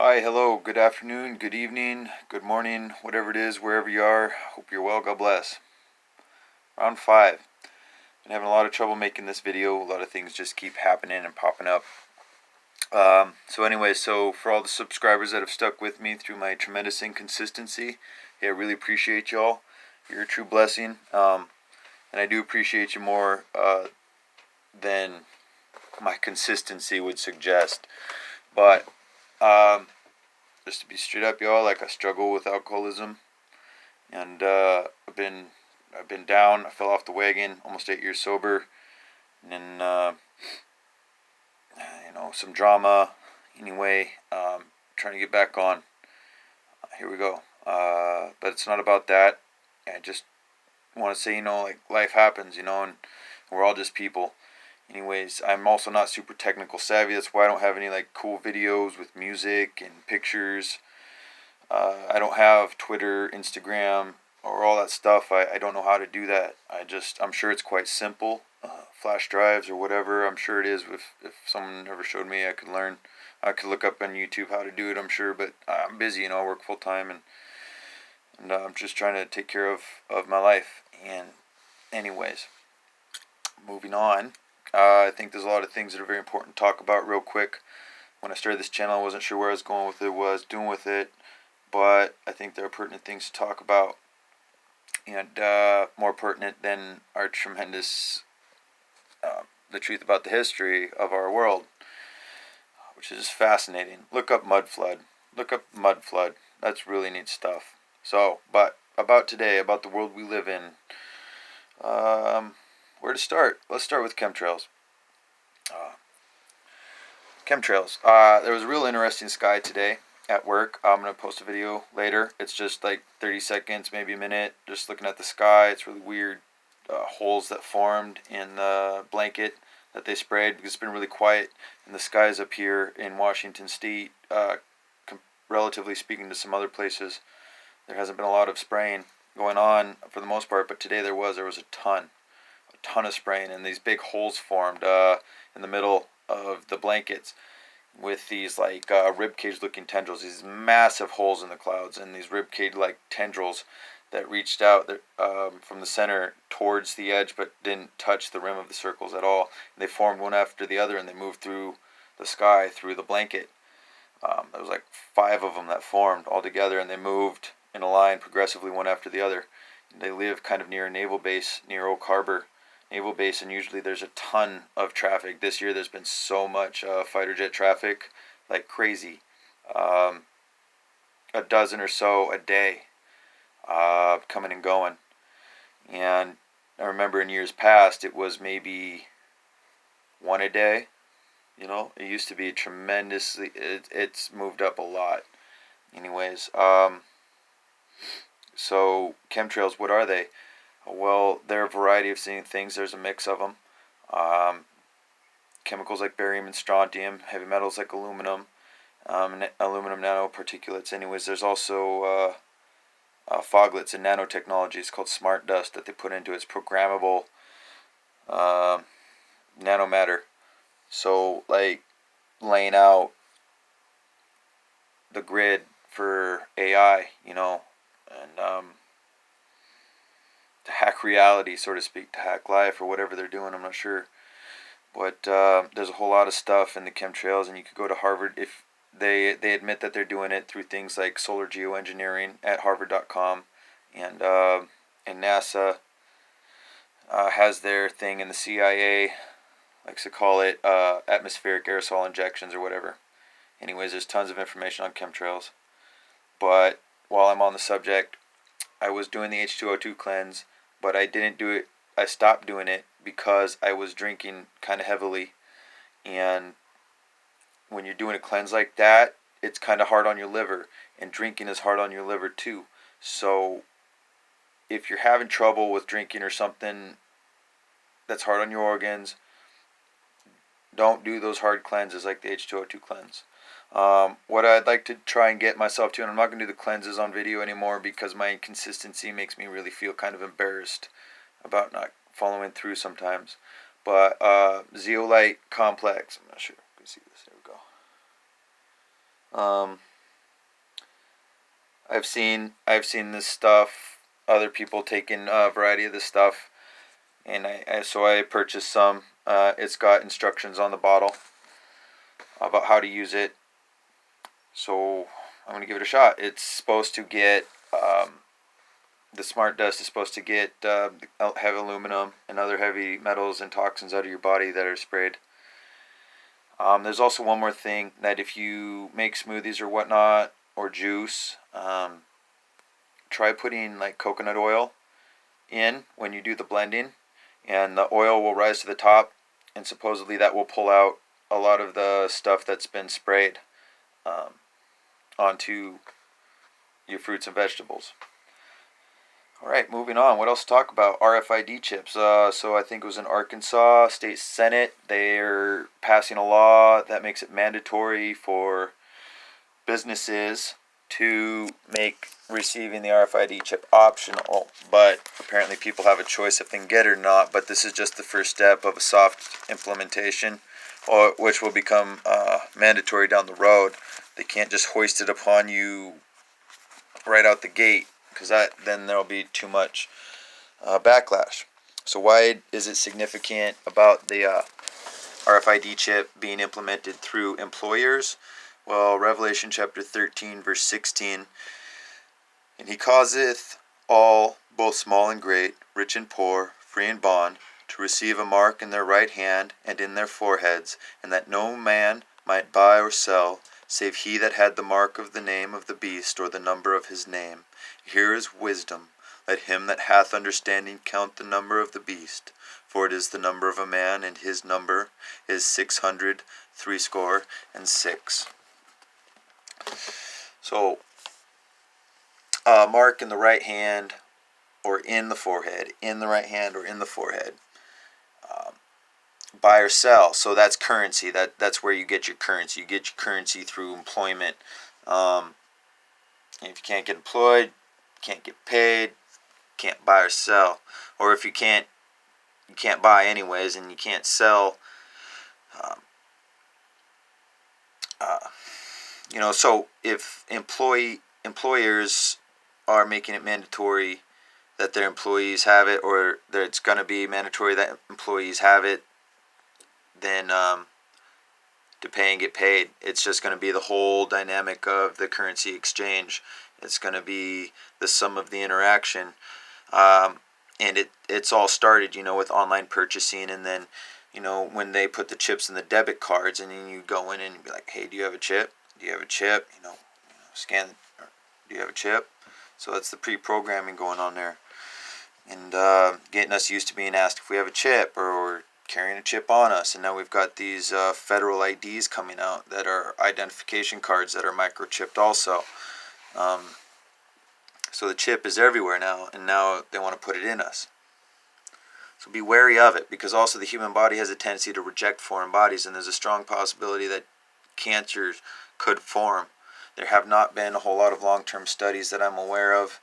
Hi, hello, good afternoon, good evening, good morning, whatever it is, wherever you are. Hope you're well, God bless. Round 5. Been having a lot of trouble making this video. A lot of things just keep happening and popping up. So for all the subscribers that have stuck with me through my tremendous inconsistency, hey, I really appreciate y'all. You're a true blessing. And I do appreciate you more than my consistency would suggest. But just to be straight up, y'all, like I struggle with alcoholism, and I've been down. I fell off the wagon. Almost 8 years sober, and then some drama. Anyway, trying to get back on. Here we go. But it's not about that. I just want to say, like life happens, and we're all just people. Anyways, I'm also not super technical savvy. That's why I don't have any like cool videos with music and pictures. I don't have Twitter, Instagram, or all that stuff. I don't know how to do that. I'm sure it's quite simple. Flash drives or whatever. I'm sure it is. If someone ever showed me, I could learn. I could look up on YouTube how to do it. I'm sure, but I'm busy. I work full time, and I'm just trying to take care of my life. And anyways, moving on. I think there's a lot of things that are very important to talk about real quick. When I started this channel, I wasn't sure where I was going with it, what I was doing with it, but I think there are pertinent things to talk about, and more pertinent than our tremendous, the truth about the history of our world, which is fascinating. Look up mud flood. That's really neat stuff. So, but about today, about the world we live in, where to start? Let's start with chemtrails. There was a real interesting sky today at work. I'm going to post a video later. It's just like 30 seconds, maybe a minute, just looking at the sky. It's really weird. Holes that formed in the blanket that they sprayed, because it's been really quiet in the skies up here in Washington State, relatively speaking to some other places. There hasn't been a lot of spraying going on for the most part, but today there was a ton of spraying, and these big holes formed in the middle of the blankets with these like ribcage looking tendrils, these massive holes in the clouds, and these ribcage like tendrils that reached out from the center towards the edge but didn't touch the rim of the circles at all. They formed one after the other, and they moved through the sky through the blanket. There was like 5 of them that formed all together, and they moved in a line progressively one after the other. They live kind of near a naval base, near Oak Harbor Naval Base, and usually there's a ton of traffic. This year there's been so much fighter jet traffic, like crazy. A dozen or so a day coming and going. And I remember in years past it was maybe one a day. It used to be tremendously, it's moved up a lot. Anyways, so chemtrails, what are they? Well, there are a variety of things. There's a mix of them. Chemicals like barium and strontium, heavy metals like aluminum, aluminum nanoparticulates. Anyways, there's also foglets and nanotechnology. It's called smart dust that they put into it. It's programmable nanomatter. So, like, laying out the grid for AI, and to hack reality, so to speak, to hack life or whatever they're doing. I'm not sure. But there's a whole lot of stuff in the chemtrails, and you could go to Harvard if they admit that they're doing it through things like solar geoengineering at harvard.com, and NASA has their thing, and the CIA likes to call it atmospheric aerosol injections or whatever. Anyways, there's tons of information on chemtrails. But while I'm on the subject, I was doing the H2O2 cleanse, but I didn't do it. I stopped doing it because I was drinking kind of heavily. And when you're doing a cleanse like that, it's kind of hard on your liver. And drinking is hard on your liver too. So if you're having trouble with drinking or something that's hard on your organs, don't do those hard cleanses like the H2O2 cleanse. What I'd like to try and get myself to, and I'm not going to do the cleanses on video anymore because my inconsistency makes me really feel kind of embarrassed about not following through sometimes. But zeolite complex, I'm not sure if you can see this, there we go. I've seen this stuff. Other people taking a variety of this stuff, and I purchased some. It's got instructions on the bottle about how to use it. So I'm gonna give it a shot. It's supposed to get the smart dust is supposed to get heavy aluminum and other heavy metals and toxins out of your body that are sprayed. There's also one more thing, that if you make smoothies or whatnot or juice, try putting like coconut oil in when you do the blending, and the oil will rise to the top, and supposedly that will pull out a lot of the stuff that's been sprayed um, onto your fruits and vegetables. All right, moving on. What else to talk about? RFID chips. So I think it was in Arkansas State Senate. They're passing a law that makes it mandatory for businesses to make receiving the RFID chip optional. But apparently people have a choice if they can get it or not. But this is just the first step of a soft implementation, which will become mandatory down the road. They can't just hoist it upon you right out the gate, because then there'll be too much backlash. So why is it significant about the RFID chip being implemented through employers? Well, Revelation chapter 13, verse 16, and he causeth all, both small and great, rich and poor, free and bond, to receive a mark in their right hand and in their foreheads, and that no man might buy or sell, save he that had the mark of the name of the beast, or the number of his name. Here is wisdom. Let him that hath understanding count the number of the beast, for it is the number of a man, and his number is 666. So, mark in the right hand or in the forehead, in the right hand or in the forehead. Buy or sell. So that's currency. That's where you get your currency. You get your currency through employment. If you can't get employed, can't get paid, can't buy or sell. Or if you can't buy anyways, and you can't sell. So if employers are making it mandatory that their employees have it, or that it's going to be mandatory that employees have it, then to pay and get paid. It's just going to be the whole dynamic of the currency exchange. It's going to be the sum of the interaction. And it's all started, with online purchasing, and then, when they put the chips in the debit cards, and then you go in and be like, hey, do you have a chip? Do you have a chip? Scan, do you have a chip? So that's the pre-programming going on there. And getting us used to being asked if we have a chip, or carrying a chip on us. And now we've got these federal IDs coming out that are identification cards that are microchipped also. So the chip is everywhere now, and now they want to put it in us. So be wary of it, because also the human body has a tendency to reject foreign bodies, and there's a strong possibility that cancers could form. There have not been a whole lot of long-term studies that I'm aware of